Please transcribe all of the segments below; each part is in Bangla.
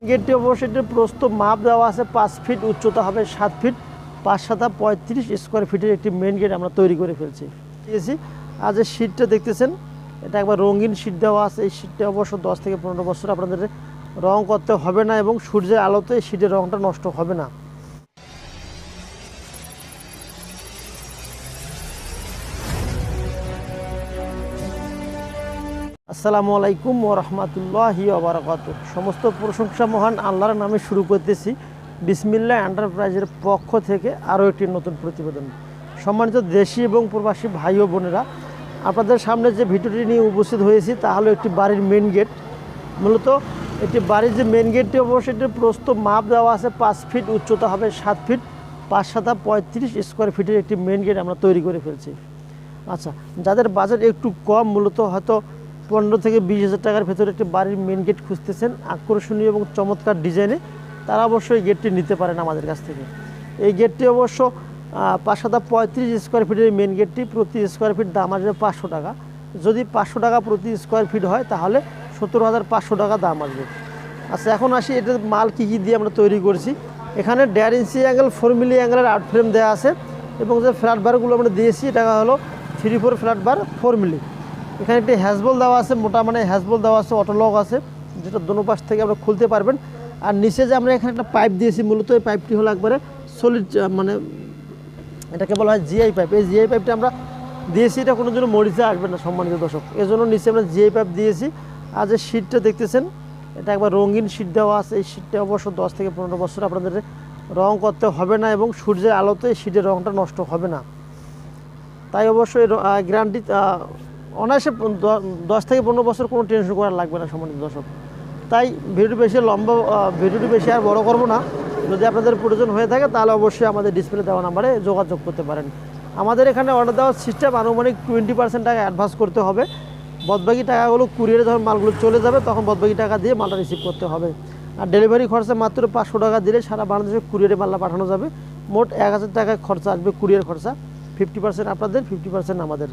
গেটটি অবশ্যই প্রস্থ মাপ দেওয়া আছে 5 ফিট, উচ্চতা হবে 7 ফিট, 5 7 35 স্কোয়ার ফিটের একটি মেন গেট আমরা তৈরি করে ফেলছি। দিয়েছি আজ এই শীটটা দেখতেছেন, এটা একবার রঙিন শীট দেওয়া আছে। এই শীটটা অবশ্য 10 থেকে 15 বছর আপনাদের রং করতে হবে না এবং সূর্যের আলোতে শীটের রংটা নষ্ট হবে না। আসসালামু আলাইকুম ওয়া রাহমাতুল্লাহি ওয়া বারাকাতুহু। সমস্ত প্রশংসা মহান আল্লাহর নামে শুরু করতেছি। বিসমিল্লাহ এন্টারপ্রাইজের পক্ষ থেকে আরও একটি নতুন প্রতিবেদন। সম্মানিত দেশি এবং প্রবাসী ভাই ও বোনেরা, আপনাদের সামনে যে ভিডিওটি নিয়ে উপস্থিত হয়েছি তা হলো একটি বাড়ির মেন গেট। মূলত একটি বাড়ির যে মেন গেটটি অবশ্যই এটির প্রস্থ মাপ দেওয়া আছে 5 ফিট, উচ্চতা হবে 7 ফিট, 5 7 35 স্কোয়ার ফিটের একটি মেন গেট আমরা তৈরি করে ফেলছি। আচ্ছা, যাদের বাজেট একটু কম, মূলত হয়তো 15 থেকে 20,000 টাকার ভেতরে একটি বাড়ির মেন গেট খুঁজতেছেন আকর্ষণীয় এবং চমৎকার ডিজাইনে, তারা অবশ্যই গেটটি নিতে পারেন আমাদের কাছ থেকে। এই গেটটি অবশ্য 5 7 35 স্কোয়ার ফিটের মেন গেটটি প্রতি স্কোয়ার ফিট দাম আসবে 500 টাকা। যদি 500 টাকা প্রতি স্কোয়ার ফিট হয় তাহলে 17,500 টাকা দাম আসবে। আচ্ছা, এখন আসি এটার মাল কী কী দিয়ে আমরা তৈরি করছি। এখানে 1.5 ইঞ্চি অ্যাঙ্গেল 4 মিলি অ্যাঙ্গেলের আউট ফ্রেম দেওয়া আছে এবং যে ফ্ল্যাট বারগুলো আমরা দিয়েছি এটা হলো 3/4 ফ্ল্যাট বার 4 মিলি। এখানে একটি হ্যাজবল দেওয়া আছে, মোটা মানে হ্যাজবল দেওয়া আছে, অটোলক আছে, যেটা দোনো পাশ থেকে আমরা খুলতে পারবেন। আর নিচে যে আমরা এখানে একটা পাইপ দিয়েছি, মূলত এই পাইপটি হলো একবারে সলিড, মানে এটাকে বলা হয় জিআই পাইপ। এই জিআই পাইপটা আমরা দিয়েছি, এটা কোনো জন্য মরিচা আসবে না সম্মানিত দর্শক, এজন্য নিচে আমরা জিআই পাইপ দিয়েছি। আর যে শীটটা দেখতেছেন, এটা একবার রঙিন শীট দেওয়া আছে। এই শীটটা অবশ্য 10 থেকে 15 বছর আপনাদের রং করতে হবে না এবং সূর্যের আলোতে শীটের রংটা নষ্ট হবে না। তাই অবশ্যই গ্যারান্টি অনায়াসে 10 থেকে 15 বছর কোনো টেনশন করা লাগবে না সম্মানিত দর্শক। তাই ভিডিওটি বেশি লম্বা, ভিডিওটি বেশি আর বড় করব না। যদি আপনাদের প্রয়োজন হয়ে থাকে তাহলে অবশ্যই আমাদের ডিসপ্লে দেওয়া নাম্বারে যোগাযোগ করতে পারেন। আমাদের এখানে অর্ডার দেওয়ার সিস্টেম আনুমানিক 20% টাকা অ্যাডভান্স করতে হবে। বাদবাকি টাকাগুলো কুরিয়ারে যখন মালগুলো চলে যাবে তখন বাদবাকি টাকা দিয়ে মালটা রিসিভ করতে হবে। আর ডেলিভারি খরচা মাত্র 500 টাকা দিলে সারা বাংলাদেশে কুরিয়ারে মালটা পাঠানো যাবে। মোট 1000 টাকা খরচা আসবে কুরিয়ার খরচা, 50% আপনাদের, 50% আমাদের।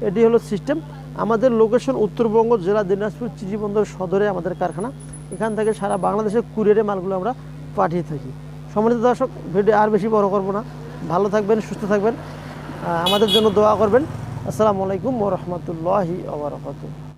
এটি হলো সিস্টেম। আমাদের লোকেশন উত্তরবঙ্গ জেলা দিনাজপুর চিঠিবন্দর সদরে আমাদের কারখানা। এখান থেকে সারা বাংলাদেশে কুরিয়ারে মালগুলো আমরা পাঠিয়ে থাকি। সম্মানিত দর্শক, ভিডিও আর বেশি বড় করব না। ভালো থাকবেন, সুস্থ থাকবেন, আমাদের জন্য দোয়া করবেন। আসসালামু আলাইকুম ওয়া রাহমাতুল্লাহি ওয়া বারাকাতুহু।